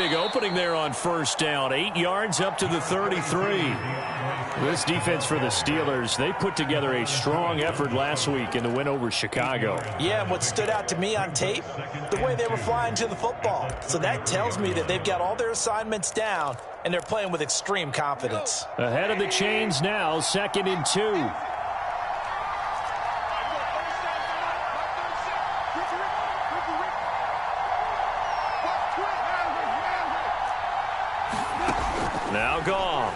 big opening there on first down. 8 yards up to the 33. This defense for the Steelers, they put together a strong effort last week in the win over Chicago. Yeah, and what stood out to me on tape, the way they were flying to the football. So that tells me that they've got all their assignments down, and they're playing with extreme confidence. Ahead of the chains now, 2nd and 2. Now Goff.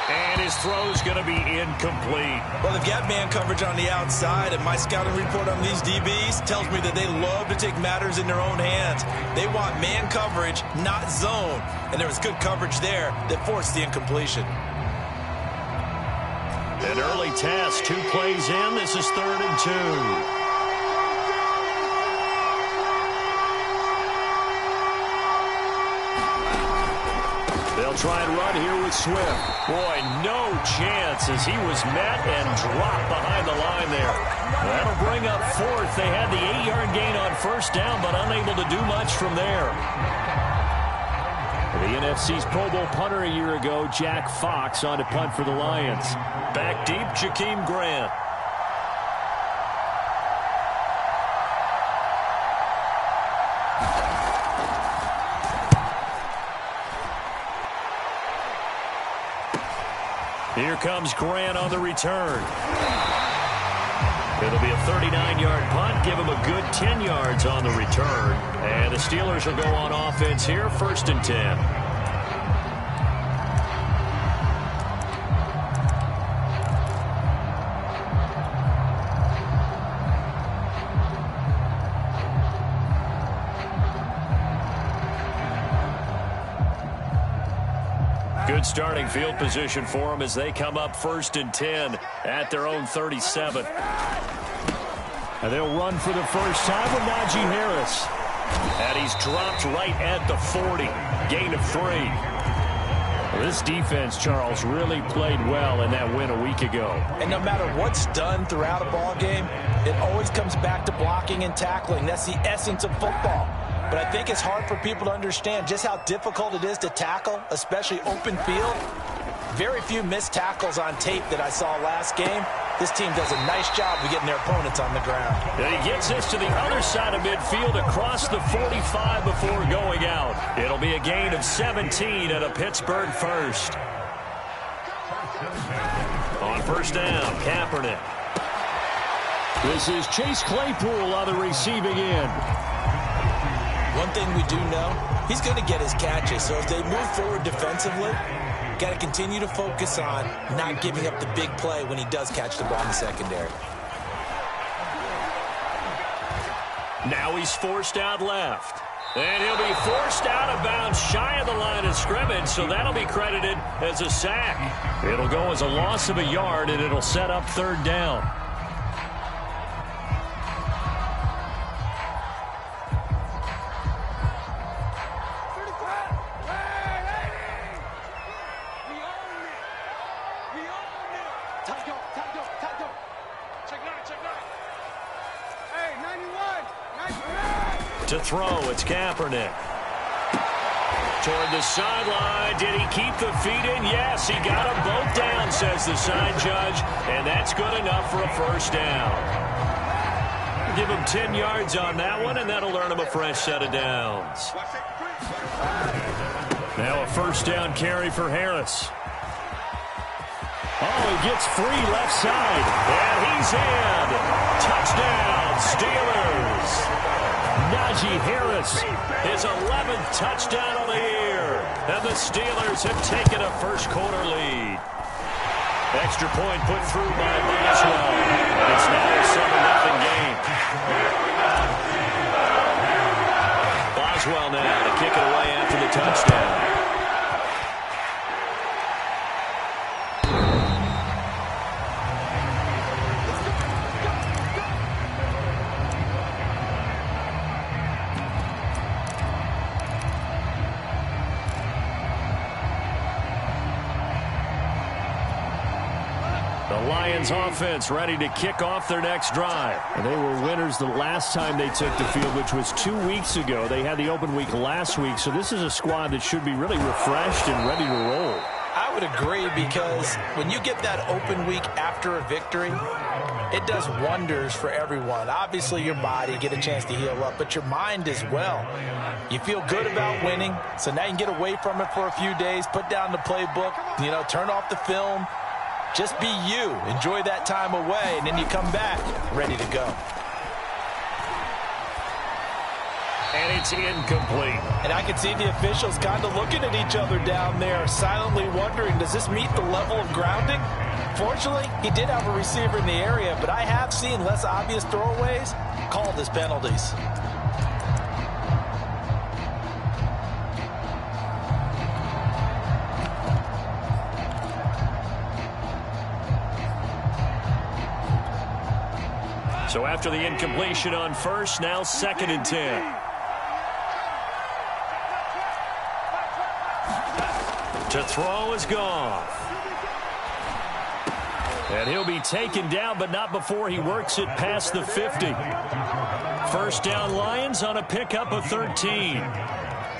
And his throw's going to be incomplete. Well, they've got man coverage on the outside, and my scouting report on these DBs tells me that they love to take matters in their own hands. They want man coverage, not zone. And there was good coverage there that forced the incompletion. An early test, 2 plays in. This is 3rd and 2. They'll try and run here with Swift. Boy, no chance as he was met and dropped behind the line there. That'll bring up 4th. They had the 8-yard gain on first down, but unable to do much from there. The NFC's Pro Bowl punter a year ago, Jack Fox, on to punt for the Lions. Back deep, Jakeem Grant. Here comes Grant on the return. It'll be a 39-yard punt. Give him a good 10 yards on the return. And the Steelers will go on offense here, 1st and 10. Good starting field position for them as they come up 1st and 10 at their own 37. And they'll run for the first time with Najee Harris. And he's dropped right at the 40. Gain of 3. Well, this defense, Charles, really played well in that win a week ago. And no matter what's done throughout a ball game, it always comes back to blocking and tackling. That's the essence of football. But I think it's hard for people to understand just how difficult it is to tackle, especially open field. Very few missed tackles on tape that I saw last game. This team does a nice job of getting their opponents on the ground. And he gets this to the other side of midfield across the 45 before going out. It'll be a gain of 17 at a Pittsburgh first. On first down, Kaepernick. This is Chase Claypool on the receiving end. One thing we do know, he's going to get his catches. So if they move forward defensively, got to continue to focus on not giving up the big play when he does catch the ball in the secondary. Now he's forced out left. And he'll be forced out of bounds shy of the line of scrimmage, so that'll be credited as a sack. It'll go as a loss of a yard, and it'll set up 3rd down. To throw, it's Kaepernick. Toward the sideline. Did he keep the feet in? Yes, he got them both down, says the side judge. And that's good enough for a first down. Give him 10 yards on that one, and that'll earn him a fresh set of downs. Now a first down carry for Harris. Oh, he gets free left side. And he's in. Touchdown, Steelers. Najee Harris, his 11th touchdown of the year. And the Steelers have taken a first-quarter lead. Extra point put through by Boswell. It's now a 7-0 game. Boswell now to kick it away after the touchdown. Lions offense ready to kick off their next drive. And they were winners the last time they took the field, which was 2 weeks ago. They had the open week last week, so this is a squad that should be really refreshed and ready to roll. I would agree, because when you get that open week after a victory, it does wonders for everyone. Obviously, your body, get a chance to heal up, but your mind as well. You feel good about winning, so now you can get away from it for a few days, put down the playbook, turn off the film. Just be you. Enjoy that time away, and then you come back ready to go. And it's incomplete. And I can see the officials kind of looking at each other down there, silently wondering, does this meet the level of grounding? Fortunately, he did have a receiver in the area, but I have seen less obvious throwaways called as penalties. So after the incompletion on first, now 2nd and 10. To throw is Goff. And he'll be taken down, but not before he works it past the 50. First down, Lions on a pickup of 13. Well,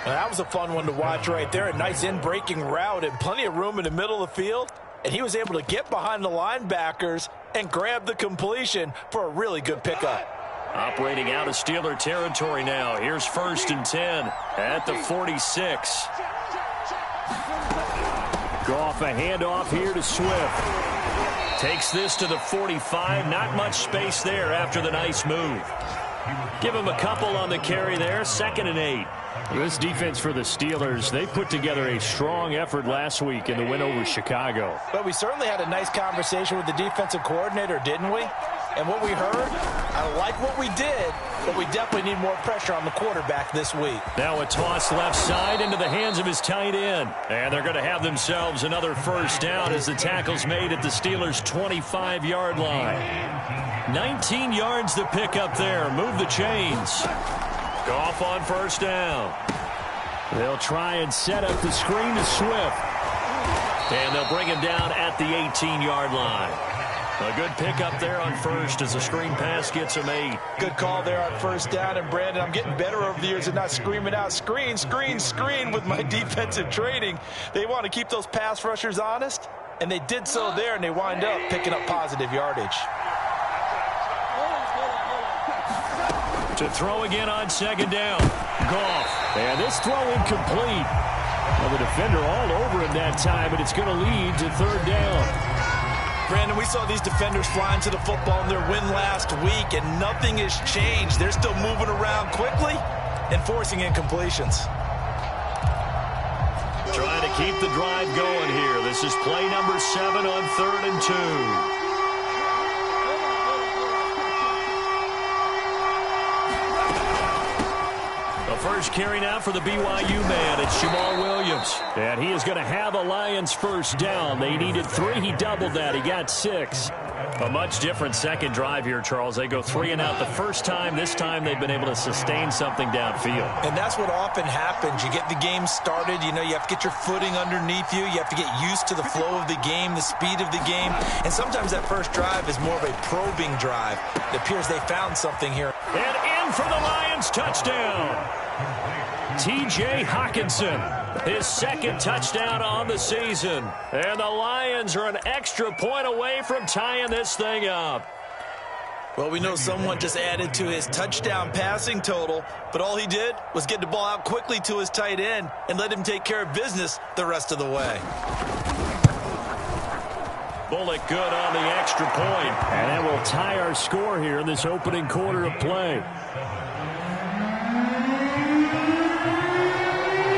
that was a fun one to watch right there. A nice in-breaking route and plenty of room in the middle of the field. And he was able to get behind the linebackers and grab the completion for a really good pickup. Operating out of Steeler territory now. Here's 1st and 10 at the 46. Goff, a handoff here to Swift. Takes this to the 45. Not much space there after the nice move. Give him a couple on the carry there. 2nd and 8. This defense for the Steelers, they put together a strong effort last week in the win over Chicago. But we certainly had a nice conversation with the defensive coordinator, didn't we? And what we heard, I like what we did, but we definitely need more pressure on the quarterback this week. Now a toss left side into the hands of his tight end. And they're going to have themselves another first down as the tackle's made at the Steelers' 25-yard line. 19 yards to pick up there. Move the chains. Goff on first down. They'll try and set up the screen to Swift. And they'll bring him down at the 18-yard line. A good pickup there on first as the screen pass gets him 8. Good call there on first down. And, Brandon, I'm getting better over the years and not screaming out, screen, screen, screen with my defensive training. They want to keep those pass rushers honest, and they did so there, and they wind up picking up positive yardage. To throw again on 2nd down. Goff. And this throw incomplete. Well, the defender all over him that time, and it's going to lead to 3rd down. Brandon, we saw these defenders flying to the football in their win last week, and nothing has changed. They're still moving around quickly and forcing incompletions. Trying to keep the drive going here. This is play number 7 on 3rd and 2. First carry now for the BYU man. It's Jamal Williams. And he is going to have a Lions first down. They needed 3. He doubled that. He got 6. A much different second drive here, Charles. They go 3 and out the first time. This time they've been able to sustain something downfield. And that's what often happens. You get the game started. You have to get your footing underneath you. You have to get used to the flow of the game, the speed of the game. And sometimes that first drive is more of a probing drive. It appears they found something here. And in for the Lions touchdown. T.J. Hawkinson, his 2nd touchdown on the season. And the Lions are an extra point away from tying this thing up. Well, we know someone just added to his touchdown passing total, but all he did was get the ball out quickly to his tight end and let him take care of business the rest of the way. Bullock good on the extra point. And that will tie our score here in this opening quarter of play.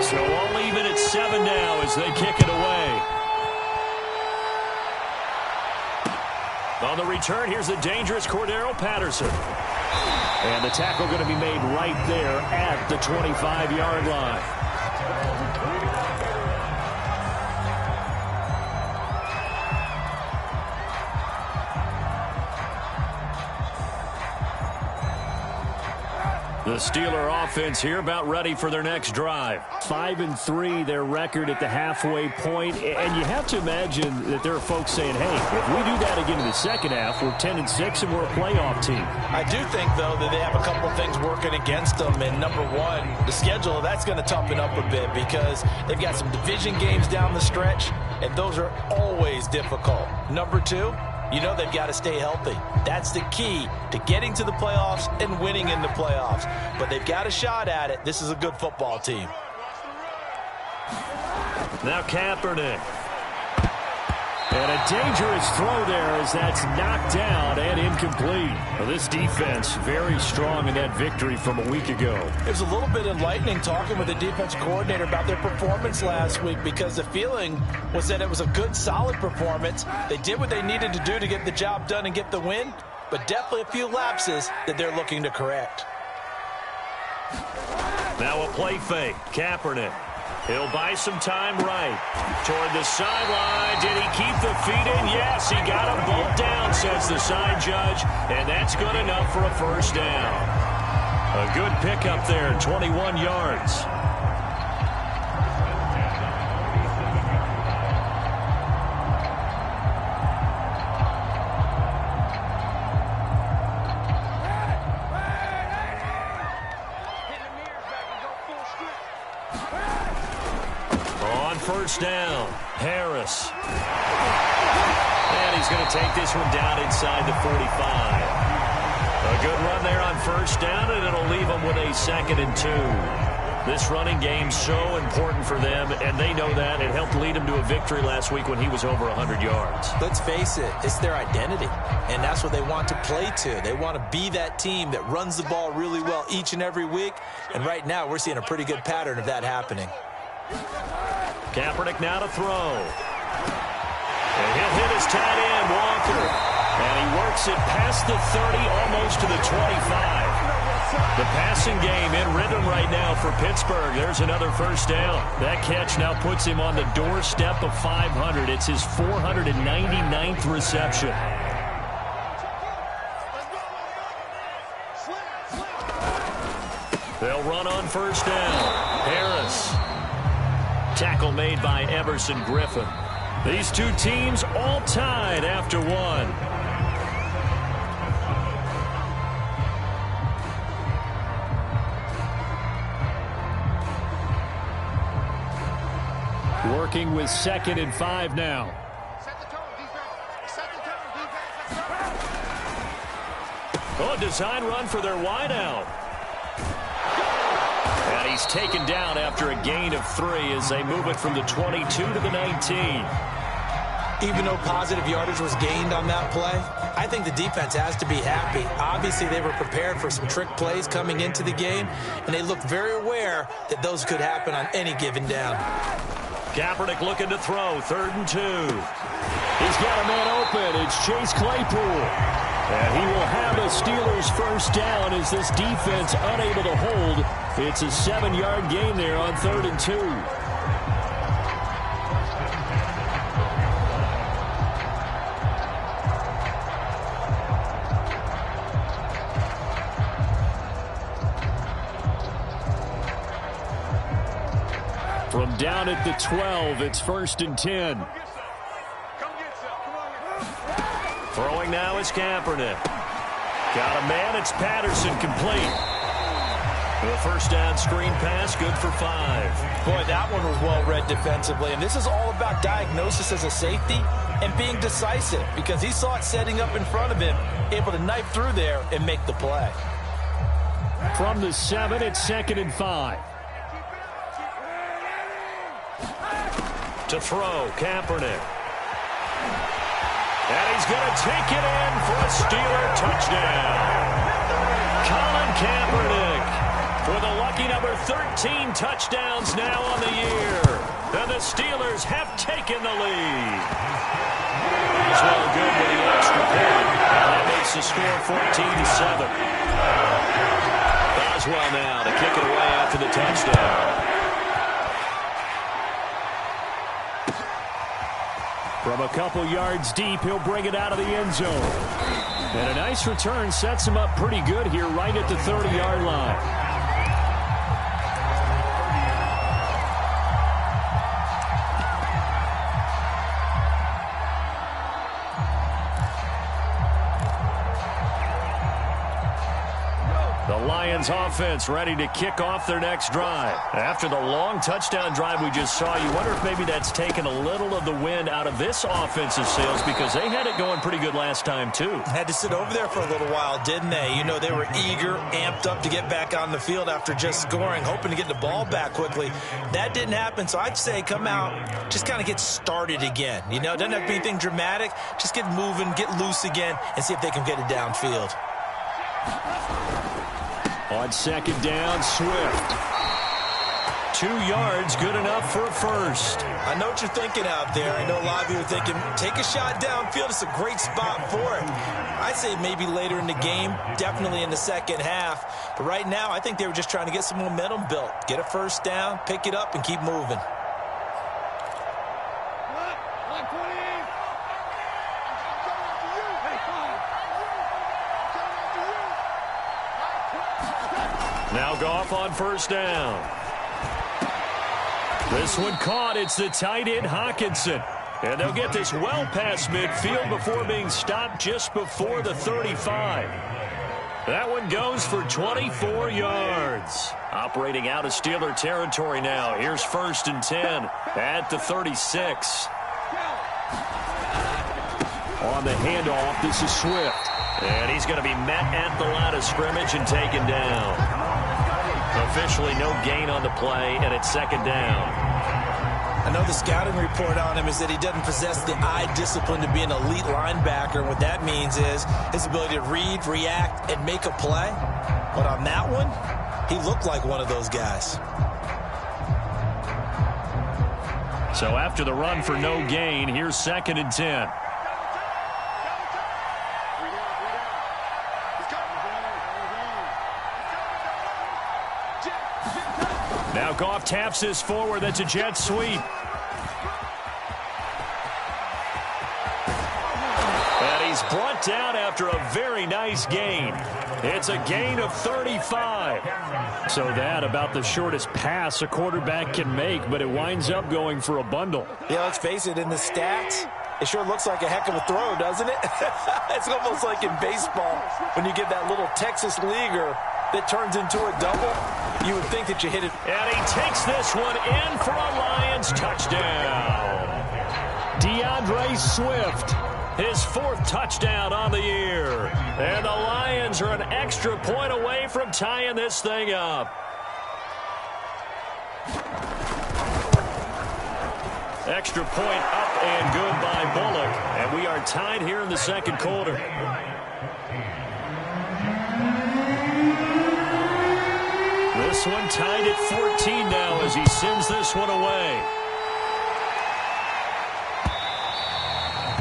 So all even at 7 now as they kick it away. On the return, here's the dangerous Cordero Patterson. And the tackle going to be made right there at the 25-yard line. The The Steeler offense here about ready for their next drive. 5-3, their record at the halfway point. And you have to imagine that there are folks saying, hey, if we do that again in the second half, we're 10-6 and we're a playoff team. I do think, though, that they have a couple of things working against them. And number one, the schedule, that's going to toughen up a bit because they've got some division games down the stretch, and those are always difficult. Number two, you know they've got to stay healthy. That's the key to getting to the playoffs and winning in the playoffs. But they've got a shot at it. This is a good football team. Now Kaepernick. And a dangerous throw there as that's knocked down and incomplete. Well, this defense very strong in that victory from a week ago. It was a little bit enlightening talking with the defense coordinator about their performance last week because the feeling was that it was a good, solid performance. They did what they needed to do to get the job done and get the win, but definitely a few lapses that they're looking to correct. Now a play fake. Kaepernick. He'll buy some time right. Toward the sideline. Did he keep the feet in? Yes, he got him both down, says the side judge. And that's good enough for a first down. A good pickup there, 21 yards. First down, Harris. And he's going to take this one down inside the 45. A good run there on first down, and it'll leave them with a 2nd and 2. This running game's so important for them, and they know that. It helped lead them to a victory last week when he was over 100 yards. Let's face it, it's their identity, and that's what they want to play to. They want to be that team that runs the ball really well each and every week, and right now we're seeing a pretty good pattern of that happening. Kaepernick now to throw. And he'll hit his tight end, Walker. And he works it past the 30, almost to the 25. The passing game in rhythm right now for Pittsburgh. There's another first down. That catch now puts him on the doorstep of 500. It's his 499th reception. They'll run on first down. Harris. Tackle made by Everson Griffin. These two teams all tied after one. Working with 2nd and 5 now. Oh, design run for their wideout. And he's taken down after a gain of 3 as they move it from the 22 to the 19. Even though positive yardage was gained on that play, I think the defense has to be happy. Obviously, they were prepared for some trick plays coming into the game, and they looked very aware that those could happen on any given down. Kaepernick looking to throw, 3rd and 2. He's got a man open. It's Chase Claypool. And he will have a Steelers first down as this defense unable to hold. It's a 7-yard gain there on 3rd and 2. From down at the 12, it's 1st and 10. Throwing now is Kaepernick. Got a man, it's Patterson, complete. The first down screen pass, good for 5. Boy, that one was well read defensively, and this is all about diagnosis as a safety and being decisive because he saw it setting up in front of him, able to knife through there and make the play. From the 7, it's 2nd and 5. To throw, Kaepernick. And he's going to take it in for a Steeler touchdown. Colin Kaepernick with a lucky number 13 touchdowns now on the year. And the Steelers have taken the lead. He's well good with the extra point. And that makes the score 14-7. Boswell now to kick it away after the touchdown. From a couple yards deep, he'll bring it out of the end zone. And a nice return sets him up pretty good here right at the 30-yard line. Lions offense ready to kick off their next drive. After the long touchdown drive we just saw, you wonder if maybe that's taken a little of the wind out of this offensive sails because they had it going pretty good last time too. Had to sit over there for a little while, didn't they? You know, they were eager, amped up to get back on the field after just scoring, hoping to get the ball back quickly. That didn't happen, so I'd say come out, just kind of get started again. You know, it doesn't have to be anything dramatic. Just get moving, get loose again, and see if they can get it downfield. On second down, Swift. 2 yards, good enough for a first. I know what you're thinking out there. I know a lot of you are thinking, take a shot downfield. It's a great spot for it. I say maybe later in the game, definitely in the second half. But right now, I think they were just trying to get some momentum built. Get a first down, pick it up, and keep moving. Now Goff on first down. This one caught. It's the tight end, Hawkinson. And they'll get this well past midfield before being stopped just before the 35. That one goes for 24 yards. Operating out of Steeler territory now. Here's 1st and 10 at the 36. On the handoff, this is Swift. And he's going to be met at the line of scrimmage and taken down. Officially no gain on the play, and it's second down. I know the scouting report on him is that he doesn't possess the eye discipline to be an elite linebacker. And what that means is his ability to read, react, and make a play. But on that one, he looked like one of those guys. So after the run for no gain, here's 2nd and 10. Now Goff taps this forward. That's a jet sweep. And he's brought down after a very nice gain. It's a gain of 35. So that about the shortest pass a quarterback can make, but it winds up going for a bundle. Yeah, let's face it, in the stats, it sure looks like a heck of a throw, doesn't it? It's almost like in baseball when you get that little Texas leaguer that turns into a double. You would think that you hit it. And he takes this one in for a Lions touchdown. DeAndre Swift. His 4th touchdown on the year. And the Lions are an extra point away from tying this thing up. Extra point up and good by Bullock. And we are tied here in the second quarter. This one tied at 14 now as he sends this one away.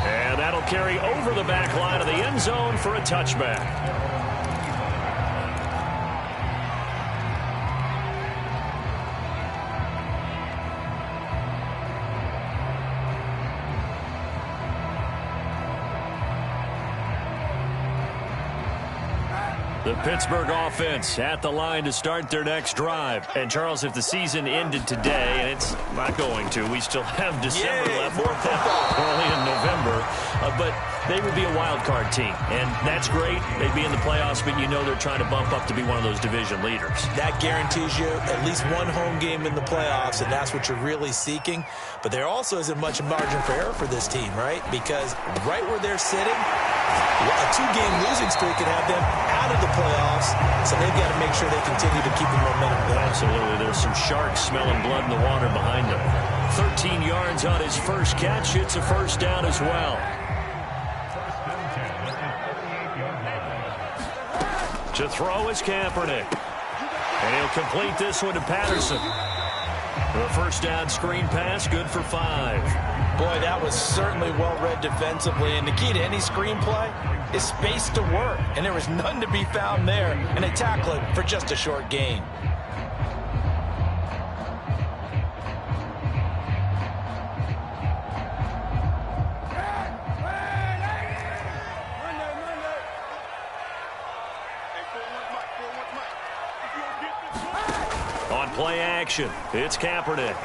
And that'll carry over the back line of the end zone for a touchback. The Pittsburgh offense at the line to start their next drive. And, Charles, if the season ended today, and it's not going to, we still have December left, early in November, but they would be a wild card team. And that's great. They'd be in the playoffs, but you know they're trying to bump up to be one of those division leaders. That guarantees you at least one home game in the playoffs, and that's what you're really seeking. But there also isn't much margin for error for this team, right? Because right where they're sitting, a 2-game losing streak could have them out of the playoffs, so they've got to make sure they continue to keep the momentum going. Absolutely. There's some sharks smelling blood in the water behind them. 13 yards on his first catch. It's a first down as well. To throw is Kaepernick. And he'll complete this one to Patterson. The first down screen pass, good for 5. Boy, that was certainly well read defensively. And the key to any screenplay is space to work. And there was none to be found there. And they tackle it for just a short gain. On play action, it's Kaepernick.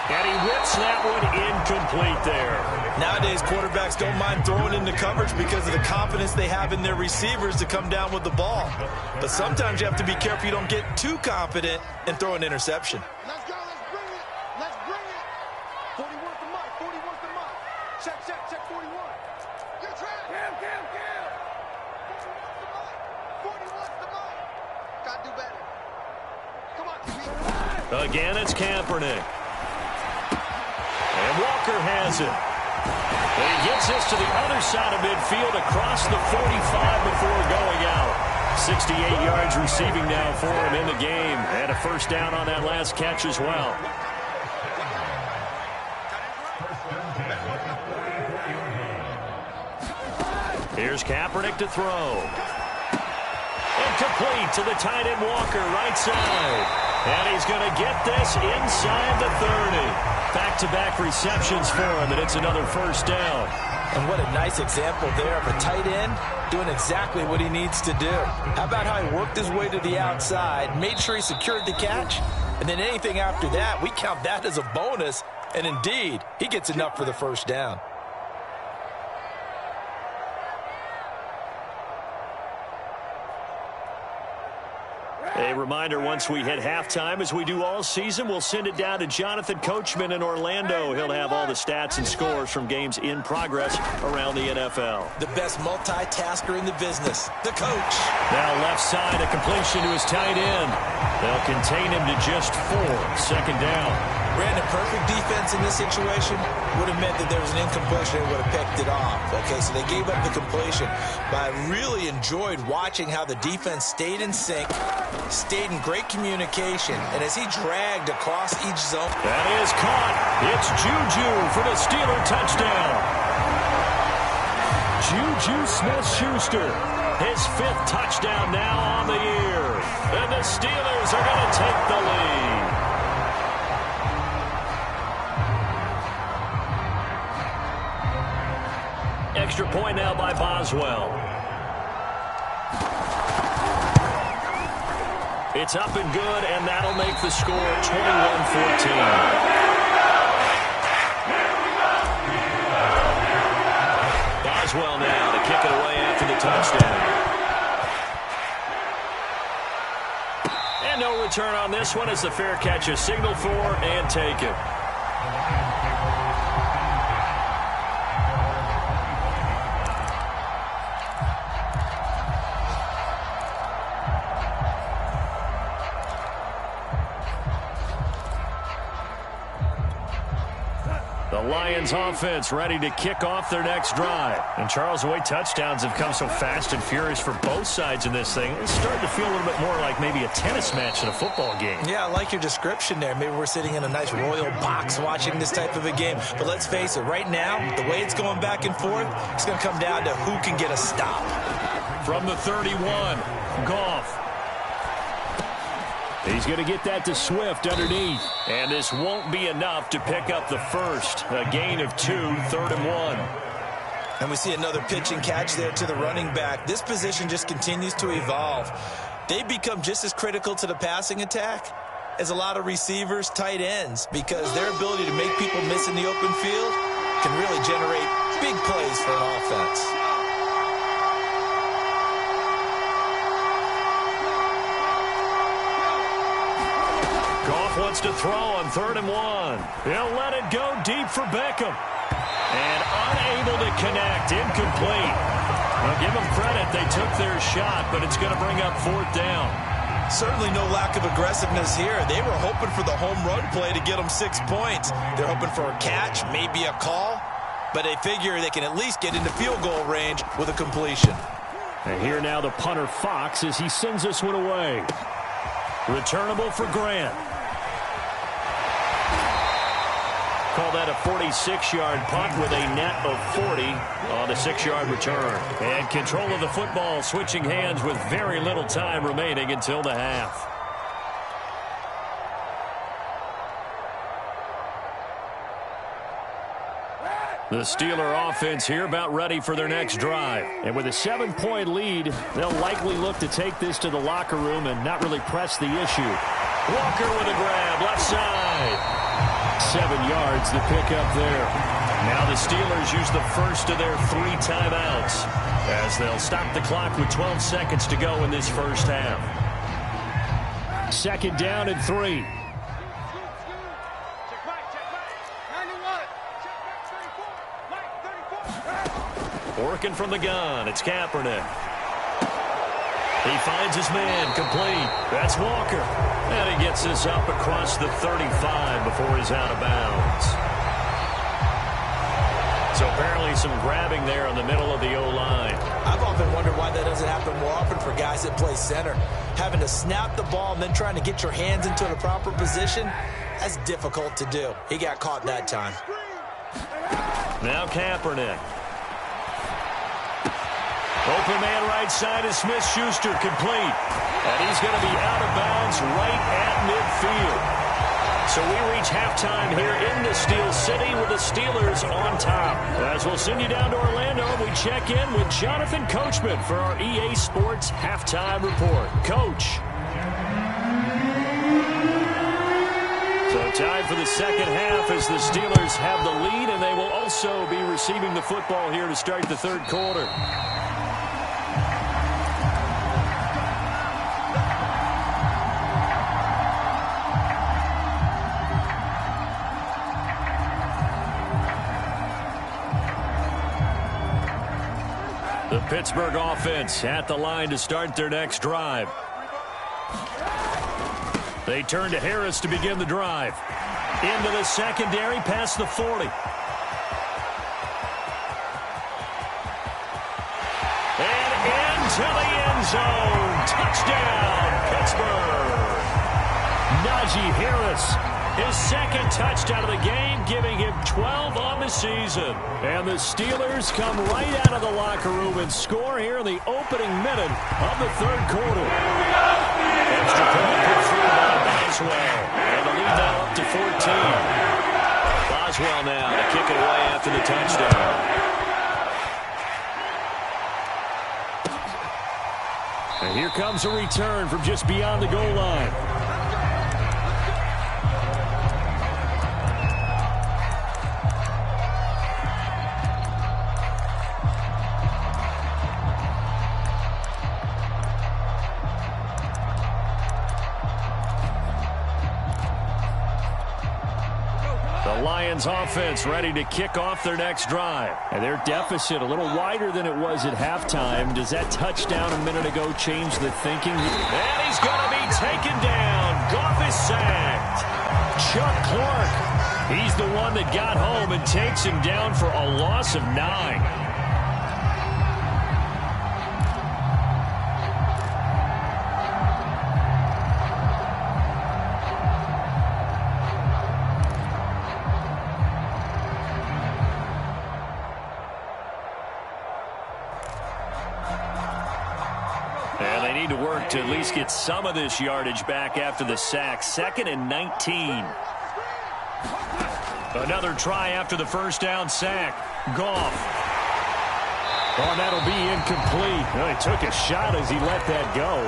And he whips that one incomplete there. Nowadays, quarterbacks don't mind throwing into coverage because of the confidence they have in their receivers to come down with the ball. But sometimes you have to be careful you don't get too confident and throw an interception. Let's go. Let's bring it. Let's bring it. 40 wants the mic. 40 wants the mic. Check, check, check 41. Get track. Cam. 40 wants the mic. Gotta do better. Come on, QB. Again, it's Kaepernick. And Walker has it. And he gets this to the other side of midfield across the 45 before going out. 68 yards receiving now for him in the game. And a first down on that last catch as well. Here's Kaepernick to throw. Incomplete to the tight end Walker, right side. And he's going to get this inside the 30. Back-to-back receptions for him, and it's another first down. And what a nice example there of a tight end doing exactly what he needs to do. How about how he worked his way to the outside, made sure he secured the catch, and then anything after that, we count that as a bonus. And indeed, he gets enough for the first down. A reminder, once we hit halftime, as we do all season, we'll send it down to Jonathan Coachman in Orlando. He'll have all the stats and scores from games in progress around the NFL. The best multitasker in the business, the coach. Now left side, a completion to his tight end. They'll contain him to just 4. Second down. Brandon, perfect defense in this situation would have meant that there was an incompletion and would have picked it off. Okay, so they gave up the completion. But I really enjoyed watching how the defense stayed in sync, stayed in great communication, and as he dragged across each zone. That is caught. It's Juju for the Steeler touchdown. Juju Smith-Schuster, his 5th touchdown now on the year. And the Steelers are going to take the lead. Extra point now by Boswell. It's up and good, and that'll make the score 21-14. Boswell now to kick it away after the touchdown. And no return on this one as the fair catch is signaled for and taken. Lions offense ready to kick off their next drive. And Charles, the way touchdowns have come so fast and furious for both sides in this thing, it's starting to feel a little bit more like maybe a tennis match in a football game. Yeah, I like your description there. Maybe we're sitting in a nice royal box watching this type of a game. But let's face it, right now, the way it's going back and forth, it's going to come down to who can get a stop. From the 31, Goff. He's going to get that to Swift underneath. And this won't be enough to pick up the first. A gain of 2, 3rd and 1. And we see another pitch and catch there to the running back. This position just continues to evolve. They become just as critical to the passing attack as a lot of receivers, tight ends, because their ability to make people miss in the open field can really generate big plays for an offense. Wants to throw on 3rd and 1. He'll let it go deep for Beckham. And unable to connect. Incomplete. Well, give them credit. They took their shot, but it's going to bring up 4th down. Certainly no lack of aggressiveness here. They were hoping for the home run play to get them 6 points. They're hoping for a catch, maybe a call, but they figure they can at least get into field goal range with a completion. And here now the punter Fox as he sends this one away. Returnable for Grant. Call that a 46-yard punt with a net of 40 on the 6-yard return. And control of the football switching hands with very little time remaining until the half. The Steeler offense here about ready for their next drive. And with a 7-point lead, they'll likely look to take this to the locker room and not really press the issue. Walker with a grab, left side. 7 yards to pick up there. Now the Steelers use the first of their 3 timeouts as they'll stop the clock with 12 seconds to go in this first half. 2nd down and 3. Working from the gun, it's Kaepernick. He finds his man, complete. That's Walker. And he gets this up across the 35 before he's out of bounds. So apparently some grabbing there in the middle of the O-line. I've often wondered why that doesn't happen more often for guys that play center. Having to snap the ball and then trying to get your hands into the proper position, that's difficult to do. He got caught that time. Now Kaepernick. Open man right side is Smith-Schuster, complete. And he's going to be out of bounds right at midfield. So we reach halftime here into Steel City with the Steelers on top. As we'll send you down to Orlando, we check in with Jonathan Coachman for our EA Sports Halftime Report. Coach. So time for the second half as the Steelers have the lead, and they will also be receiving the football here to start the third quarter. The Pittsburgh offense at the line to start their next drive. They turn to Harris to begin the drive. Into the secondary, past the 40. And into the end zone. Touchdown, Pittsburgh. Najee Harris, his second touchdown of the game, giving him 12 on the season. And the Steelers come right out of the locker room and score here in the opening minute of the third quarter. Extra point put through by Boswell. And the lead now up to 14. Boswell now to kick it away after the touchdown. And here comes a return from just beyond the goal line. Offense ready to kick off their next drive. And their deficit a little wider than it was at halftime. Does that touchdown a minute ago change the thinking? And he's going to be taken down. Goff is sacked. Chuck Clark, he's the one that got home and takes him down for a loss of 9. To at least get some of this yardage back after the sack. 2nd and 19. Another try after the first down sack. Goff. Oh, that'll be incomplete. Well, he took a shot as he let that go.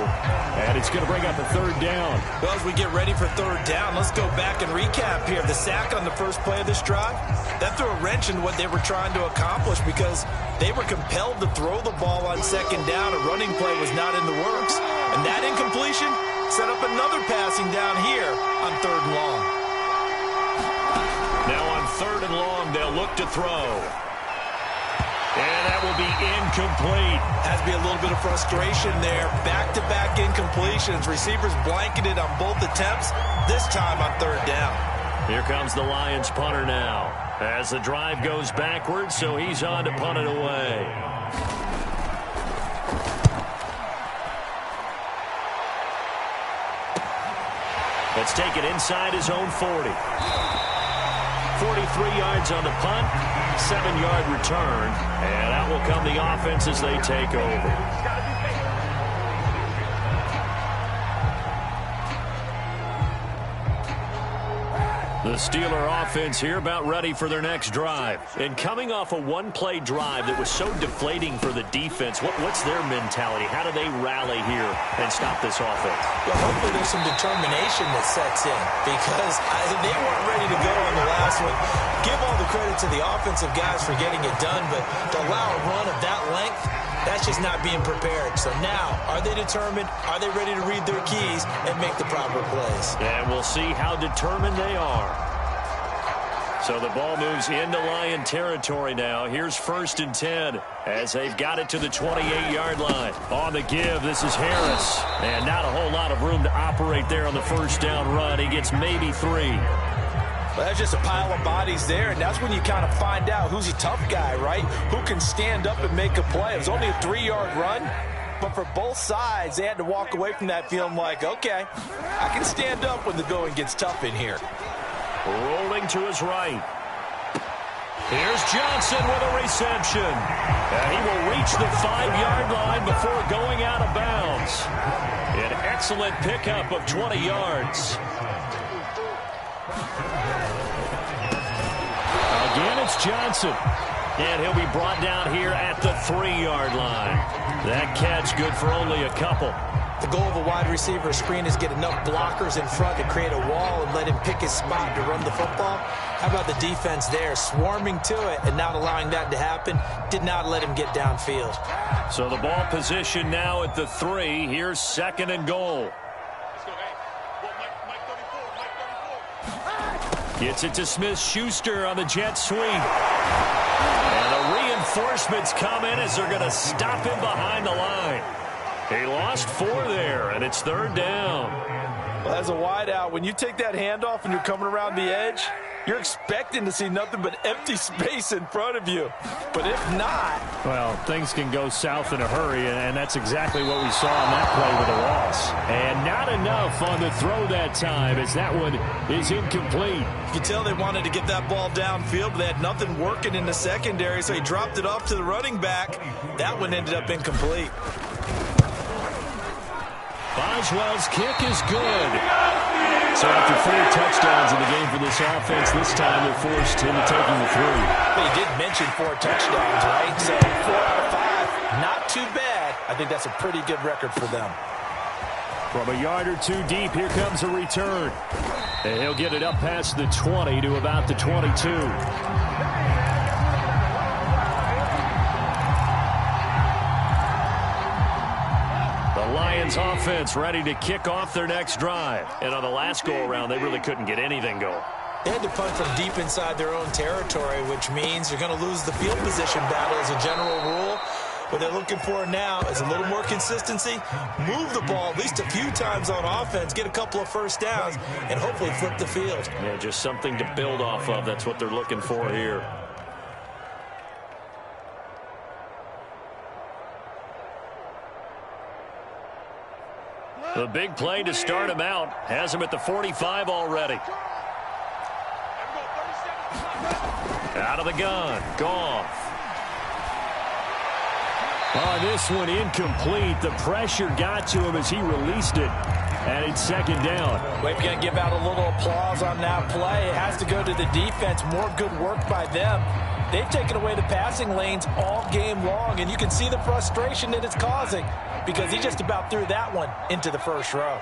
And it's going to bring up a third down. Well, as we get ready for third down, let's go back and recap here. The sack on the first play of this drive, that threw a wrench in what they were trying to accomplish because they were compelled to throw the ball on second down. A running play was not in the works. And that incompletion set up another passing down here on third and long. Now on third and long, they'll look to throw. And that will be incomplete. Has to be a little bit of frustration there. Back-to-back incompletions. Receivers blanketed on both attempts, this time on third down. Here comes the Lions punter now. As the drive goes backwards, so he's on to punt it away. Let's take it inside his own 40. 43 yards on the punt, 7-yard return, and out will come the offense as they take over. The Steeler offense here about ready for their next drive. And coming off a one-play drive that was so deflating for the defense, what's their mentality? How do they rally here and stop this offense? Well, hopefully there's some determination that sets in because they weren't ready to go on the last one. Give all the credit to the offensive guys for getting it done, but to allow a run of that length, that's just not being prepared. So now, are they determined? Are they ready to read their keys and make the proper plays? And we'll see how determined they are. So the ball moves into Lion territory now. Here's 1st and 10 as they've got it to the 28-yard line. On the give, this is Harris. And not a whole lot of room to operate there on the first down run. He gets maybe 3. Well, that's just a pile of bodies there, and that's when you kind of find out who's a tough guy, right? Who can stand up and make a play. It was only a 3-yard run, but for both sides, they had to walk away from that feeling like, okay, I can stand up when the going gets tough in here. Rolling to his right. Here's Johnson with a reception. And he will reach the 5-yard line before going out of bounds. An excellent pickup of 20 yards. Again, it's Johnson. And he'll be brought down here at the 3-yard line. That catch good for only a couple. The goal of a wide receiver screen is get enough blockers in front to create a wall and let him pick his spot to run the football. How about the defense there, swarming to it and not allowing that to happen? Did not let him get downfield. So the ball position now at the 3. Here's 2nd and goal. Gets it to Smith-Schuster on the jet sweep. And the reinforcements come in as they're going to stop him behind the line. He lost 4 there, and it's 3rd down. Well, as a wideout, when you take that handoff and you're coming around the edge, you're expecting to see nothing but empty space in front of you. But if not... Well, things can go south in a hurry, and that's exactly what we saw on that play with a loss. And not enough on the throw that time as that one is incomplete. You can tell they wanted to get that ball downfield, but they had nothing working in the secondary, so he dropped it off to the running back. That one ended up incomplete. Boswell's kick is good. So after 4 touchdowns in the game for this offense, this time they're forced into taking the 3. But he did mention 4 touchdowns, right? So 4 out of 5, not too bad. I think that's a pretty good record for them. From a yard or 2 deep, here comes a return. And he'll get it up past the 20 to about the 22. Lions offense ready to kick off their next drive. And on the last go-around, they really couldn't get anything going. They had to punt from deep inside their own territory, which means you're going to lose the field position battle as a general rule. What they're looking for now is a little more consistency, move the ball at least a few times on offense, get a couple of first downs, and hopefully flip the field. Yeah, just something to build off of. That's what they're looking for here. The big play to start him out has him at the 45 already. Out of the gun, Goff. Oh, this one incomplete. The pressure got to him as he released it. And it's 2nd down. We're going to give out a little applause on that play. It has to go to the defense. More good work by them. They've taken away the passing lanes all game long, and you can see the frustration that it's causing because he just about threw that one into the first row.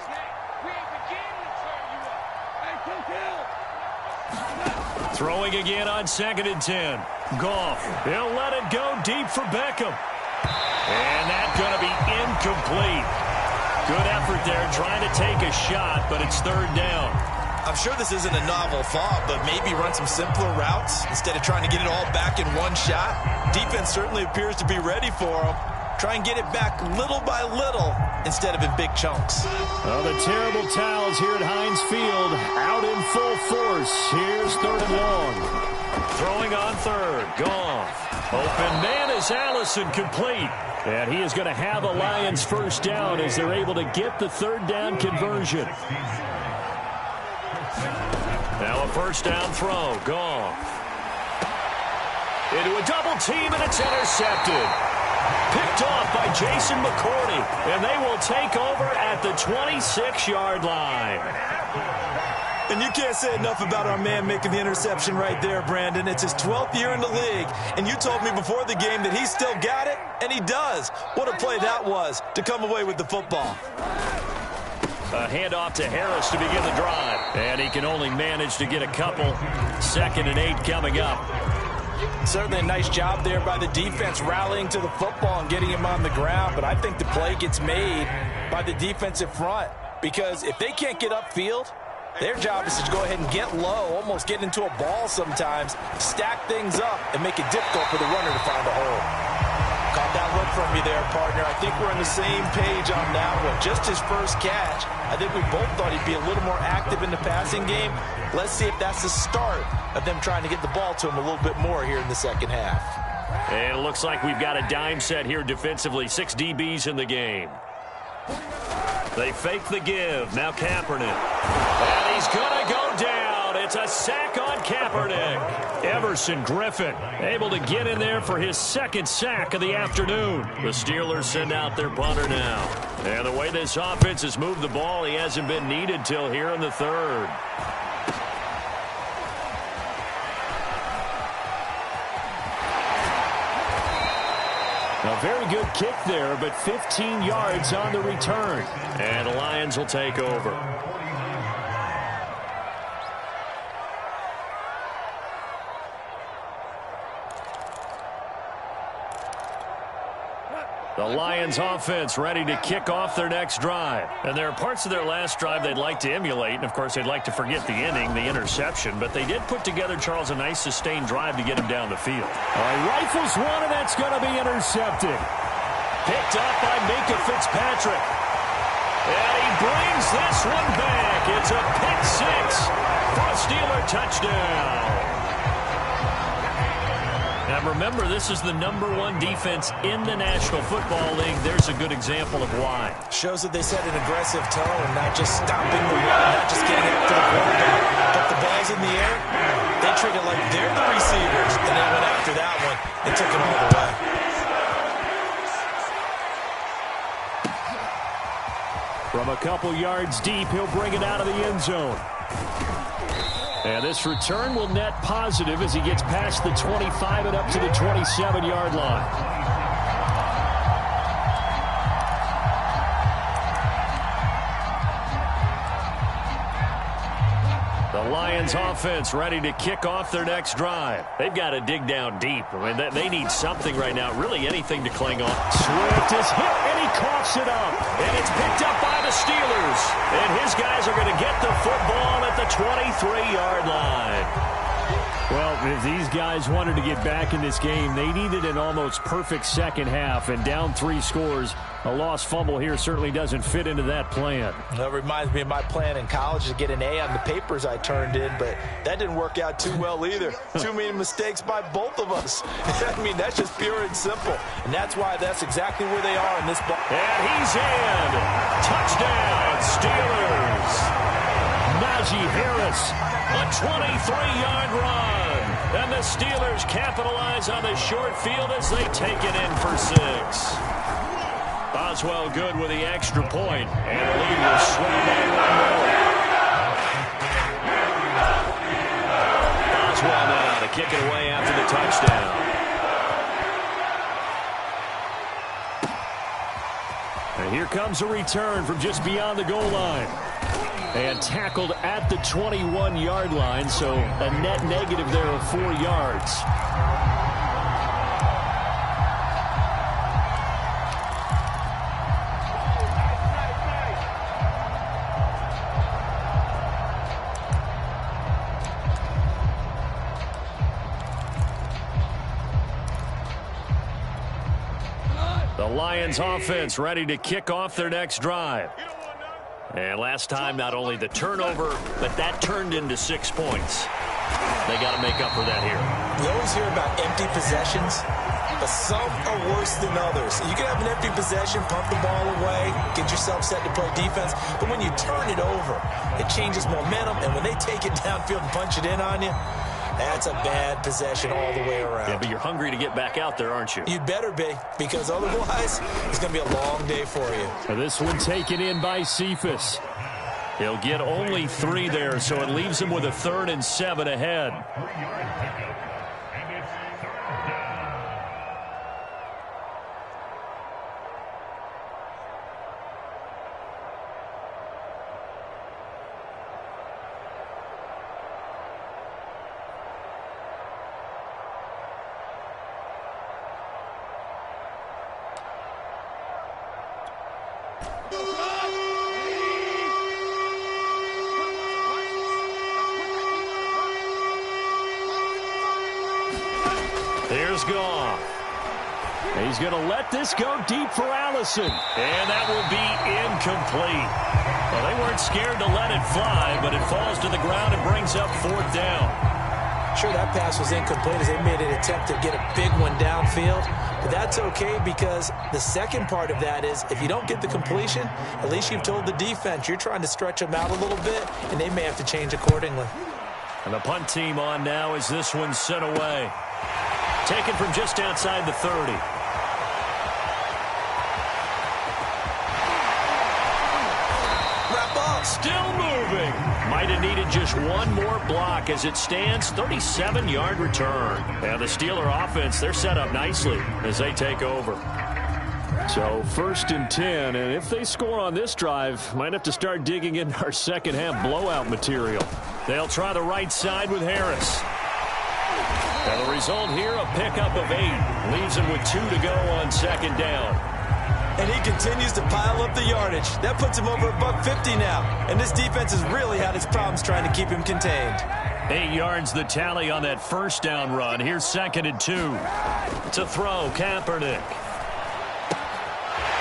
Throwing again on 2nd and 10. Goff, he'll let it go deep for Beckham. And that's going to be incomplete. Good effort there trying to take a shot, but it's 3rd down. I'm sure this isn't a novel thought, but maybe run some simpler routes instead of trying to get it all back in one shot. Defense certainly appears to be ready for him. Try and get it back little by little instead of in big chunks. Well, the terrible towels here at Heinz Field out in full force. Here's 3rd and long. Throwing on 3rd. Goff. Open man is Allison, complete. And he is going to have a Lions first down as they're able to get the 3rd down conversion. Now a first down throw. Goff. Into a double team, and it's intercepted. Picked off by Jason McCourty, and they will take over at the 26-yard line. And you can't say enough about our man making the interception right there, Brandon. It's his 12th year in the league, and you told me before the game that he still got it, and he does. What a play that was to come away with the football. A handoff to Harris to begin the drive. And he can only manage to get a couple. 2nd and 8 coming up. Certainly a nice job there by the defense rallying to the football and getting him on the ground, but I think the play gets made by the defensive front because if they can't get upfield, their job is to go ahead and get low, almost get into a ball sometimes, stack things up, and make it difficult for the runner to find a hole. Caught that look from you there, partner. I think we're on the same page on that one. Just his first catch. I think we both thought he'd be a little more active in the passing game. Let's see if that's the start of them trying to get the ball to him a little bit more here in the second half. And it looks like we've got a dime set here defensively. 6 DBs in the game. They fake the give. Now Kaepernick. And he's going to go down. It's a sack on Kaepernick. Everson Griffin able to get in there for his 2nd sack of the afternoon. The Steelers send out their punter now. And the way this offense has moved the ball, he hasn't been needed till here in the 3rd. A very good kick there, but 15 yards on the return. And the Lions will take over. The Lions offense ready to kick off their next drive. And there are parts of their last drive they'd like to emulate. And, of course, they'd like to forget the inning, the interception. But they did put together, Charles, a nice sustained drive to get him down the field. All right, rifles one, and that's going to be intercepted. Picked up by Minka Fitzpatrick. And he brings this one back. It's a pick 6 for a Steeler touchdown. Now remember, this is the #1 defense in the National Football League. There's a good example of why. Shows that they set an aggressive tone, not just stopping the run, not just getting after the quarterback, but the ball's in the air. They treat it like they're the receivers, and they went after that one and took it all the way. From a couple yards deep, he'll bring it out of the end zone. And this return will net positive as he gets past the 25 and up to the 27-yard line. The Lions offense ready to kick off their next drive. They've got to dig down deep. I mean, they need something right now, really anything to cling on. Swift is hit, and he coughs it up. And it's picked up by the Steelers. And his guys are going to get the football at the 23-yard line. Well, if these guys wanted to get back in this game, they needed an almost perfect second half. And down 3 scores, a lost fumble here certainly doesn't fit into that plan. That reminds me of my plan in college to get an A on the papers I turned in, but that didn't work out too well either. Too many mistakes by both of us. I mean, that's just pure and simple. And that's why that's exactly where they are in this ball. And he's in. Touchdown, Steelers. Najee Harris, a 23-yard run. And the Steelers capitalize on the short field as they take it in for 6. Boswell good with the extra point, and the lead will swing by 1 more. Boswell now to kick it away after the touchdown. And here comes a return from just beyond the goal line. And tackled at the 21-yard line, so a net negative there of 4 yards. The Lions offense ready to kick off their next drive. And last time, not only the turnover, but that turned into 6 points. They got to make up for that here. We always hear about empty possessions, but some are worse than others. You can have an empty possession, pump the ball away, get yourself set to play defense, but when you turn it over, it changes momentum, and when they take it downfield and punch it in on you, that's a bad possession all the way around. Yeah, but you're hungry to get back out there, aren't you? You'd better be, because otherwise, it's going to be a long day for you. This one taken in by Cephas. He'll get only 3 there, so it leaves him with a 3rd and 7 ahead. Here's Goff. He's going to let this go deep for Allison. And that will be incomplete. Well, they weren't scared to let it fly, but it falls to the ground and brings up 4th down. Sure, that pass was incomplete as they made an attempt to get a big one downfield. But that's okay because the second part of that is if you don't get the completion, at least you've told the defense you're trying to stretch them out a little bit, and they may have to change accordingly. And the punt team on now as this one's sent away. Taken from just outside the 30. Wrap up. Still moving. Might have needed just one more block as it stands. 37-yard return. And the Steeler offense, they're set up nicely as they take over. So 1st and 10, and if they score on this drive, might have to start digging into our second half blowout material. They'll try the right side with Harris. And the result here, a pickup of 8. Leaves him with 2 to go on 2nd down. And he continues to pile up the yardage. That puts him over $150 now. And this defense has really had its problems trying to keep him contained. 8 yards the tally on that 1st down run. Here's 2nd and 2. To throw, Kaepernick.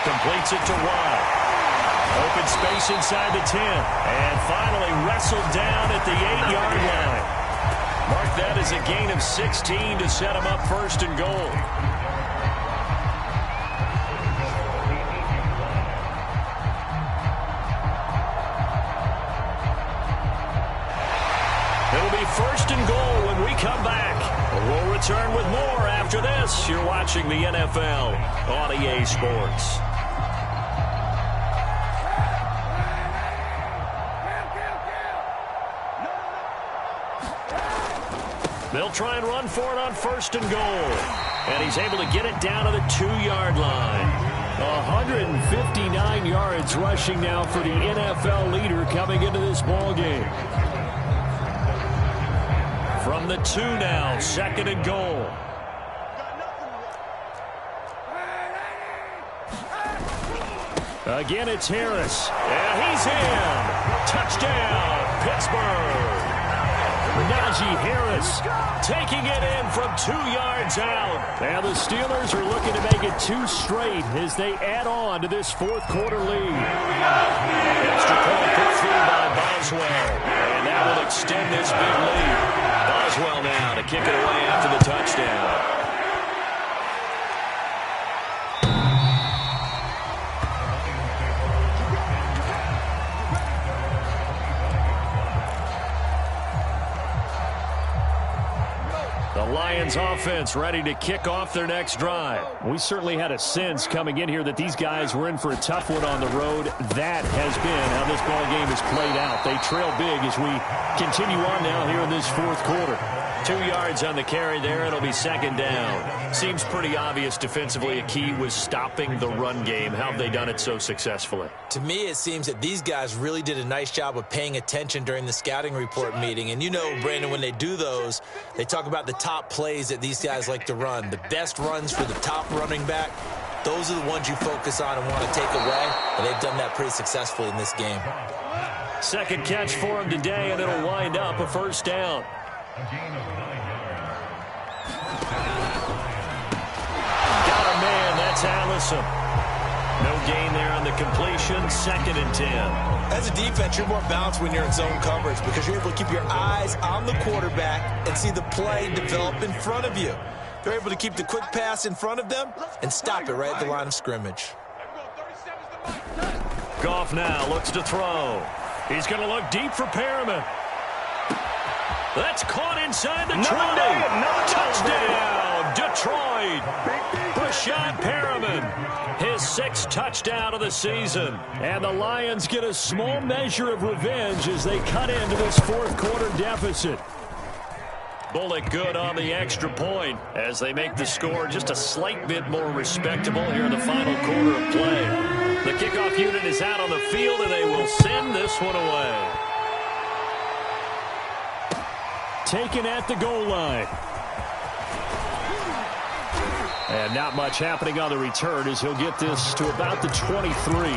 Completes it to Watt. Open space inside the 10. And finally wrestled down at the 8-yard line. Mark that as a gain of 16 to set him up 1st and goal. It'll be 1st and goal when we come back. We'll return with more after this. You're watching the NFL on EA Sports. They'll try and run for it on 1st and goal. And he's able to get it down to the 2-yard line. 159 yards rushing now for the NFL leader coming into this ball game. From the 2 now, 2nd and goal. Again, it's Harris. And he's in. Touchdown, Pittsburgh. Najee Harris taking it in from 2 yards out. And the Steelers are looking to make it 2 straight as they add on to this 4th quarter lead. Extra point put through by Boswell. And that will extend this big lead. Boswell now to kick it away after the touchdown. Lions offense ready to kick off their next drive. We certainly had a sense coming in here that these guys were in for a tough one on the road. That has been how this ball game has played out. They trail big as we continue on now here in this 4th quarter. 2 yards on the carry there. It'll be 2nd down. Seems pretty obvious defensively a key was stopping the run game. How have they done it so successfully? To me, it seems that these guys really did a nice job of paying attention during the scouting report meeting. And you know, Brandon, when they do those, they talk about the top plays that these guys like to run. The best runs for the top running back, those are the ones you focus on and want to take away. And they've done that pretty successfully in this game. 2nd catch for him today, and it'll wind up a 1st down. Got a man, that's Allison. No gain there on the completion, 2nd and 10. As a defense, you're more balanced when you're in zone coverage because you're able to keep your eyes on the quarterback and see the play develop in front of you. They're able to keep the quick pass in front of them and stop it right at the line of scrimmage. Goff now looks to throw. He's going to look deep for Perriman. That's caught inside the 20. Touchdown, Detroit. Brashad Perriman, his 6th touchdown of the season. And the Lions get a small measure of revenge as they cut into this 4th quarter deficit. Bullock good on the extra point as they make the score just a slight bit more respectable here in the final quarter of play. The kickoff unit is out on the field, and they will send this one away. Taken at the goal line. And not much happening on the return as he'll get this to about the 23.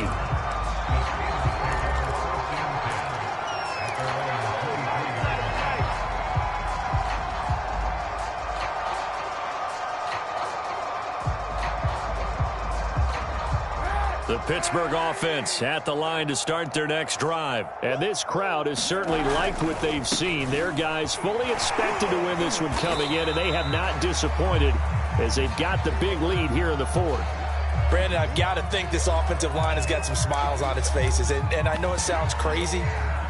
The Pittsburgh offense at the line to start their next drive. And this crowd has certainly liked what they've seen. Their guys fully expected to win this one coming in, and they have not disappointed as they've got the big lead here in the 4th. Brandon, I've got to think this offensive line has got some smiles on its faces. And I know it sounds crazy,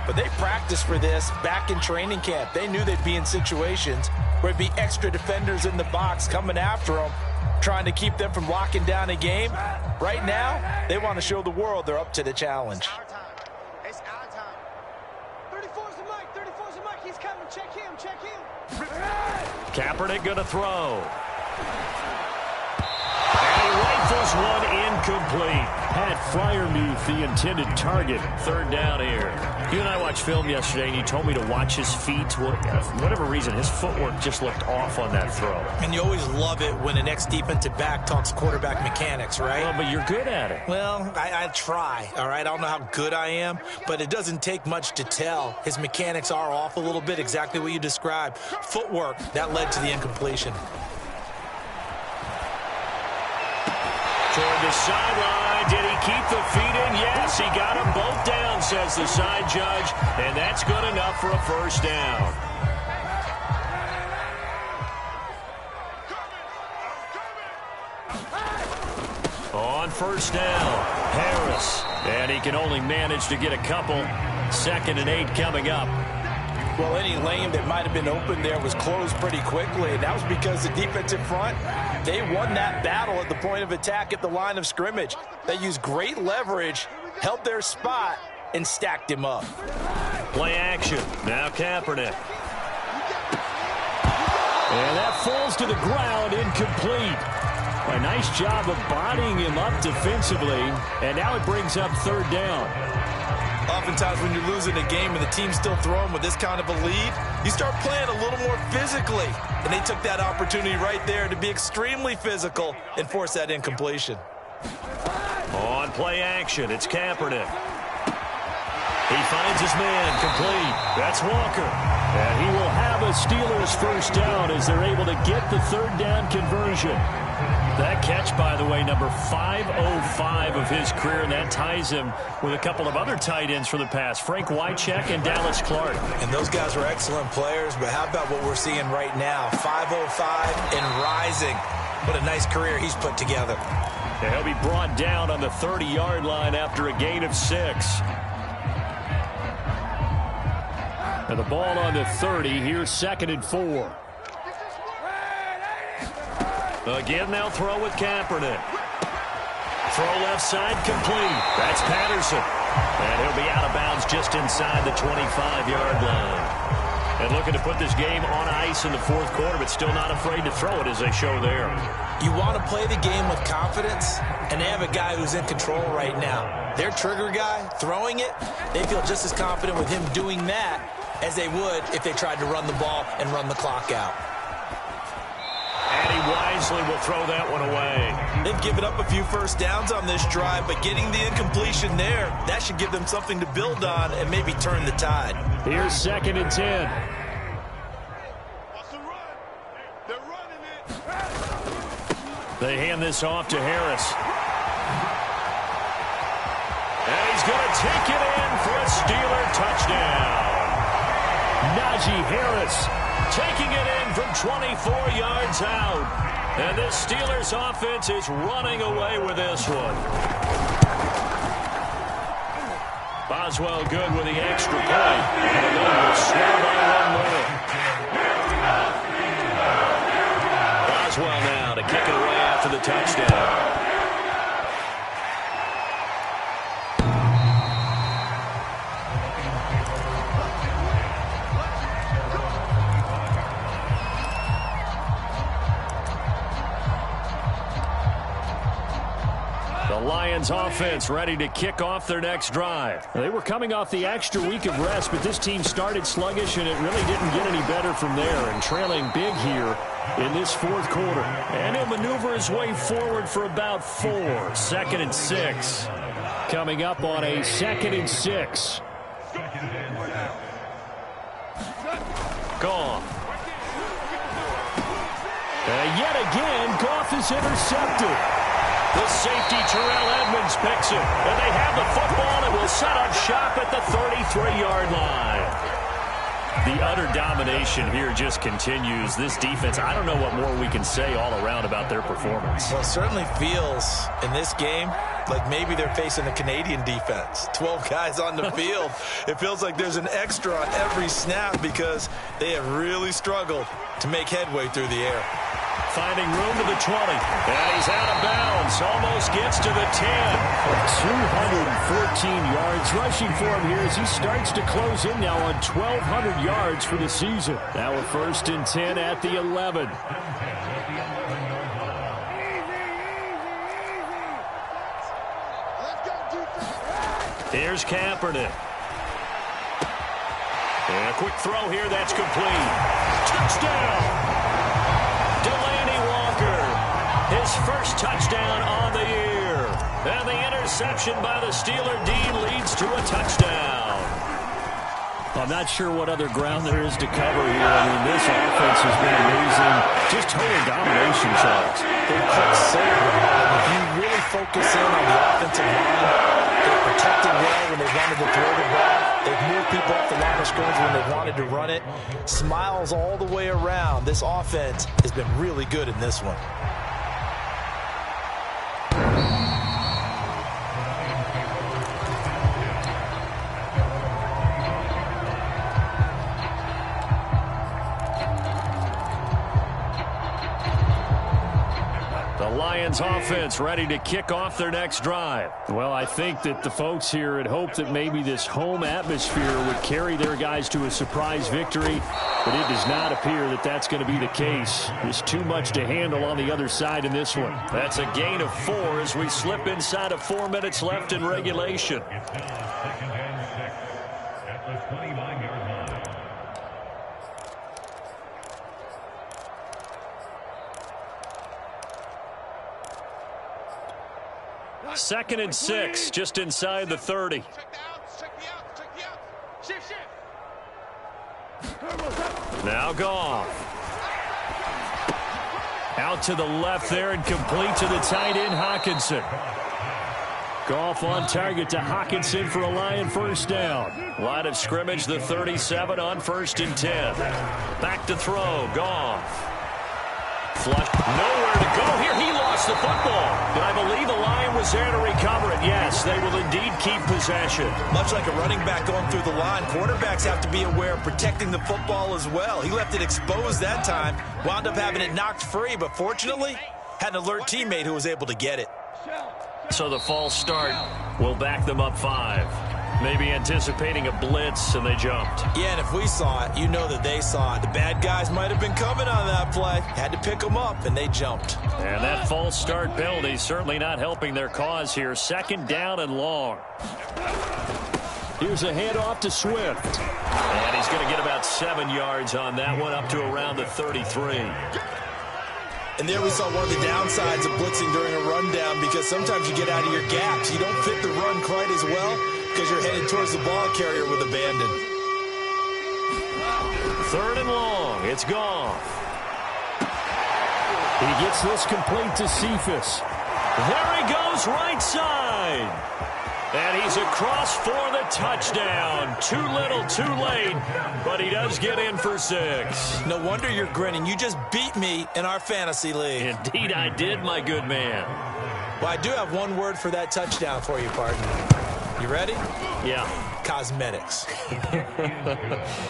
but they practiced for this back in training camp. They knew they'd be in situations where it'd be extra defenders in the box coming after them, trying to keep them from locking down a game. Right now, they want to show the world they're up to the challenge. It's our time. 34's the mic. 34's the mic. He's coming. Check him. Check him. Kaepernick going to throw. And he rifles one incomplete. Pat Freiermuth, the intended target. 3rd down here. You and I watched film yesterday, and you told me to watch his feet. For whatever reason, his footwork just looked off on that throw. And you always love it when an ex-defensive back talks quarterback mechanics, right? Well, but you're good at it. Well, I try, all right? I don't know how good I am, but it doesn't take much to tell. His mechanics are off a little bit, exactly what you described. Footwork, that led to the incompletion. Toward the sideline. Did he keep the feet in? Yes, he got them both down, says the side judge. And that's good enough for a 1st down. On 1st down, Harris. And he can only manage to get a couple. 2nd and 8 coming up. Well, any lane that might have been open there was closed pretty quickly, and that was because the defensive front, they won that battle at the point of attack at the line of scrimmage. They used great leverage, held their spot, and stacked him up. Play action. Now Kaepernick. And that falls to the ground, incomplete. A nice job of bodying him up defensively, and now it brings up 3rd down. Oftentimes when you're losing a game and the team's still throwing with this kind of a lead, you start playing a little more physically. And they took that opportunity right there to be extremely physical and force that incompletion. On play action, it's Kaepernick. He finds his man, complete. That's Walker. And he will have a Steelers 1st down as they're able to get the 3rd down conversion. That catch, by the way, number 505 of his career, and that ties him with a couple of other tight ends for the past, Frank Wycheck and Dallas Clark. And those guys were excellent players, but how about what we're seeing right now? 505 and rising. What a nice career he's put together. And he'll be brought down on the 30-yard line after a gain of 6. And the ball on the 30. Here's 2nd and 4. Again, they'll throw with Kaepernick. Throw left side, complete. That's Patterson. And he'll be out of bounds just inside the 25-yard line. And looking to put this game on ice in the 4th quarter, but still not afraid to throw it as they show there. You want to play the game with confidence, and they have a guy who's in control right now. Their trigger guy, throwing it, they feel just as confident with him doing that as they would if they tried to run the ball and run the clock out. And he wisely will throw that one away. They've given up a few 1st downs on this drive, but getting the incompletion there, that should give them something to build on and maybe turn the tide. Here's 2nd and 10. They're running it. They hand this off to Harris. And he's going to take it in for a Steeler touchdown. Najee Harris taking it in from 24 yards out. And this Steelers offense is running away with this one. Boswell good with the extra point. And the Bengals slow by one more. Boswell now. kick it away after the touchdown. Lions offense ready to kick off their next drive. They were coming off the extra week of rest, but this team started sluggish, and it really didn't get any better from there, and trailing big here in this fourth quarter. And he'll maneuver his way forward for about 4. 2nd and 6. Coming up on a 2nd and 6. Goff. And yet again, Goff is intercepted. The safety, Terrell Edmonds, picks it. And they have the football and will set up shop at the 33-yard line. The utter domination here just continues. This defense, I don't know what more we can say all around about their performance. Well, it certainly feels in this game like maybe they're facing a Canadian defense. 12 guys on the field. It feels like there's an extra on every snap because they have really struggled to make headway through the air. Finding room to the 20. And he's out of bounds. Almost gets to the 10. 214 yards rushing for him here as he starts to close in now on 1,200 yards for the season. Now a 1st and 10 at the 11. Here's Kaepernick. And a quick throw here that's complete. Touchdown! His first touchdown on the year. And the interception by the Steeler D leads to a touchdown. I'm not sure what other ground there is to cover here. I mean, this offense has been amazing. Just total domination, Charles. They click so well. If you really focus in on the offensive line, they're protected well when they wanted to throw the ball. They've moved people off the line of scrimmage when they wanted to run it. Smiles all the way around. This offense has been really good in this one. Lions offense ready to kick off their next drive. Well, I think that the folks here had hoped that maybe this home atmosphere would carry their guys to a surprise victory, but it does not appear that that's going to be the case. There's too much to handle on the other side in this one. That's a gain of 4 as we slip inside of 4 minutes left in regulation. Second and 6, just inside the 30. Now Goff. Out to the left there and complete to the tight end, Hockenson. Goff on target to Hockenson for a Lion first down. Line of scrimmage, the 37 on 1st and 10. Back to throw, Goff. Flush, nowhere to go here. He lost the football. But I believe the line was there to recover it. Yes, they will indeed keep possession. Much like a running back going through the line, quarterbacks have to be aware of protecting the football as well. He left it exposed that time, wound up having it knocked free, but fortunately, had an alert teammate who was able to get it. So the false start will back them up 5. Maybe anticipating a blitz, and they jumped. Yeah, and if we saw it, you know that they saw it. The bad guys might have been coming on that play. Had to pick them up, and they jumped. And that false start penalty certainly not helping their cause here. 2nd down and long. Here's a handoff to Swift. And he's going to get about 7 yards on that one, up to around the 33. And there we saw one of the downsides of blitzing during a rundown, because sometimes you get out of your gaps. You don't fit the run quite as well because you're headed towards the ball carrier with abandon. 3rd and long. It's Goff. He gets this complete to Cephas. There he goes, right side. And he's across for the touchdown. Too little, too late, but he does get in for 6. No wonder you're grinning. You just beat me in our fantasy league. Indeed I did, my good man. Well, I do have one word for that touchdown for you, partner. You ready? Yeah. cosmetics.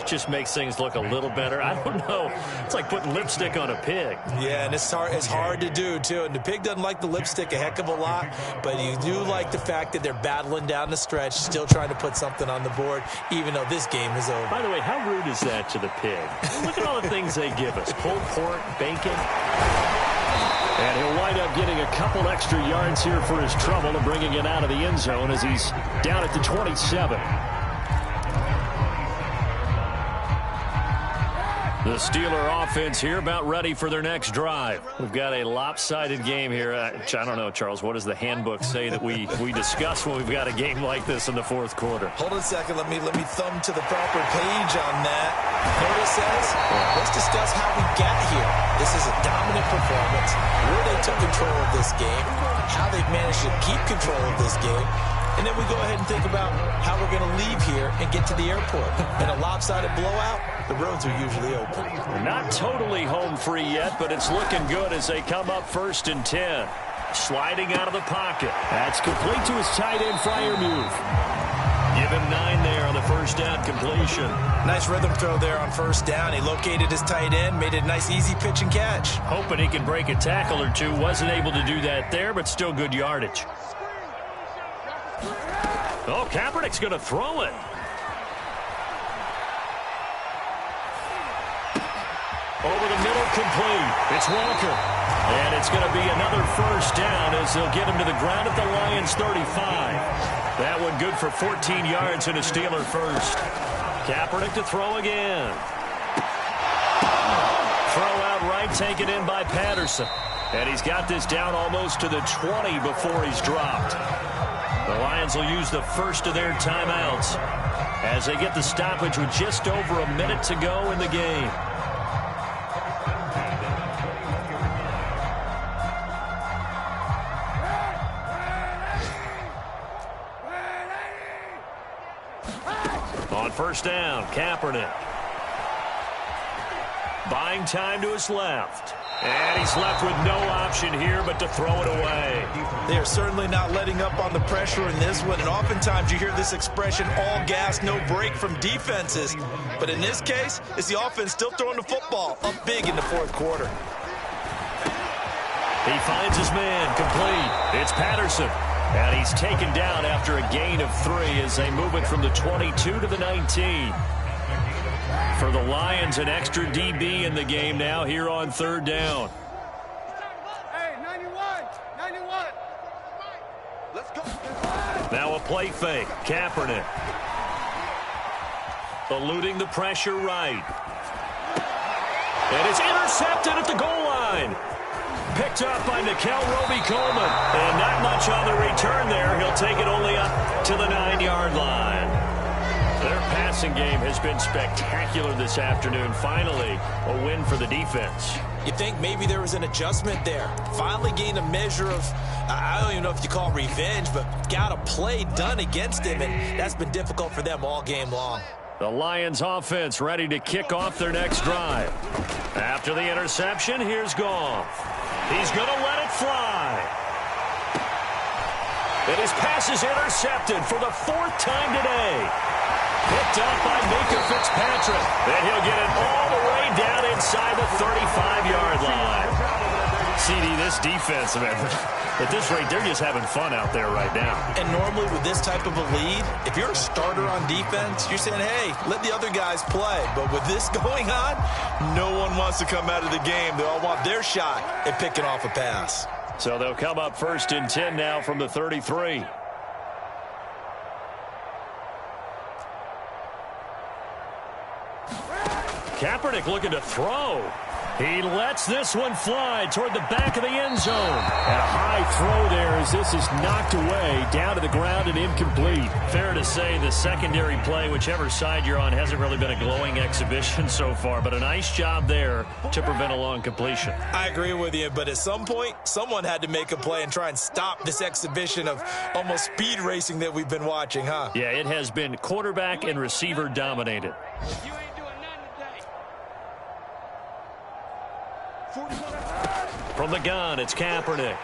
Just makes things look a little better. I don't know. It's like putting lipstick on a pig. Yeah, and it's hard to do, too. And the pig doesn't like the lipstick a heck of a lot, but you do like the fact that they're battling down the stretch, still trying to put something on the board, even though this game is over. By the way, how rude is that to the pig? Look at all the things they give us. Pulled pork, bacon. And he'll wind up getting a couple extra yards here for his trouble and bringing it out of the end zone as he's down at the 27. The Steeler offense here about ready for their next drive. We've got a lopsided game here. I don't know, Charles, what does the handbook say that we discuss when we've got a game like this in the fourth quarter? Hold on a second. Let me thumb to the proper page on that. What it says? Let's discuss how we got here. This is a dominant performance, where they took control of this game, how they've managed to keep control of this game, and then we go ahead and think about how we're going to leave here and get to the airport. In a lopsided blowout, the roads are usually open. Not totally home free yet, but it's looking good as they come up 1st and 10. Sliding out of the pocket. That's complete to his tight end, Freiermuth. Give him 9 there on the first down completion. Nice rhythm throw there on first down. He located his tight end, made it a nice easy pitch and catch. Hoping he can break a tackle or two. Wasn't able to do that there, but still good yardage. Oh, Kaepernick's going to throw it. Over the middle, complete. It's Walker. And it's going to be another first down as they'll get him to the ground at the Lions' 35. That one good for 14 yards and a Steeler first. Kaepernick to throw again. Throw out right, taken in by Patterson. And he's got this down almost to the 20 before he's dropped. The Lions will use the first of their timeouts as they get the stoppage with just over a minute to go in the game. On first down, Kaepernick. Buying time to his left. And he's left with no option here but to throw it away. They are certainly not letting up on the pressure in this one, and oftentimes you hear this expression, all gas, no break from defenses. But in this case, it's the offense still throwing the football up big in the fourth quarter. He finds his man, complete. It's Patterson. And he's taken down after a gain of 3 as they move it from the 22 to the 19. For the Lions, an extra DB in the game now here on third down. Hey, 91. Let's go. Now a play fake. Kaepernick. Eluding the pressure right. And it's intercepted at the goal line. Picked up by Nickel Roby-Coleman. And not much on the return there. He'll take it only up to the 9-yard line. Their passing game has been spectacular this afternoon. Finally, a win for the defense. You think maybe there was an adjustment there. Finally gained a measure of, I don't even know if you call it revenge, but got a play done against him, and that's been difficult for them all game long. The Lions offense ready to kick off their next drive. After the interception, here's Goff. He's going to let it fly. And his pass is intercepted for the 4th time today. Picked up by Minkah Fitzpatrick. And he'll get it all the way down inside the 35-yard line. CD, this defense, man, at this rate, they're just having fun out there right now. And normally with this type of a lead, if you're a starter on defense, you're saying, hey, let the other guys play. But with this going on, no one wants to come out of the game. They all want their shot at picking off a pass. So they'll come up 1st and 10 now from the 33. Kaepernick looking to throw. He lets this one fly toward the back of the end zone. And a high throw there as this is knocked away, down to the ground and incomplete. Fair to say the secondary play, whichever side you're on, hasn't really been a glowing exhibition so far, but a nice job there to prevent a long completion. I agree with you, but at some point, someone had to make a play and try and stop this exhibition of almost speed racing that we've been watching, huh? Yeah, it has been quarterback and receiver dominated. From the gun, it's Kaepernick.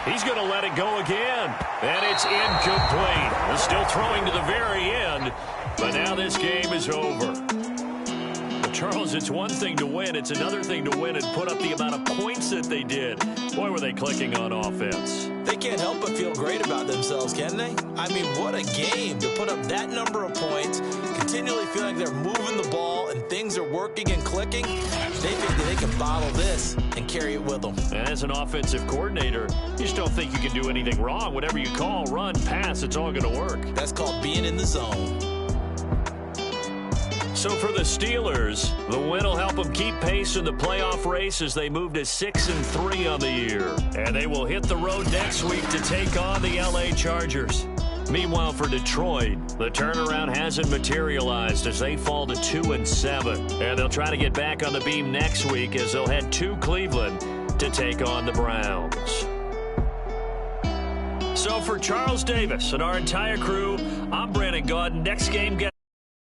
He's going to let it go again. And it's incomplete. He's still throwing to the very end. But now this game is over. But Charles, it's one thing to win. It's another thing to win and put up the amount of points that they did. Boy, were they clicking on offense. They can't help but feel great about themselves, can they? I mean, what a game to put up that number of points, continually feeling they're moving the ball and things are working and clicking. They think that they can bottle this and carry it with them. And as an offensive coordinator, you just don't think you can do anything wrong. Whatever you call, run, pass, it's all going to work. That's called being in the zone. So for the Steelers, the win will help them keep pace in the playoff race as they move to 6-3 on the year. And they will hit the road next week to take on the LA Chargers. Meanwhile, for Detroit, the turnaround hasn't materialized as they fall to 2-7. And they'll try to get back on the beam next week as they'll head to Cleveland to take on the Browns. So for Charles Davis and our entire crew, I'm Brandon Gaudin. Next game.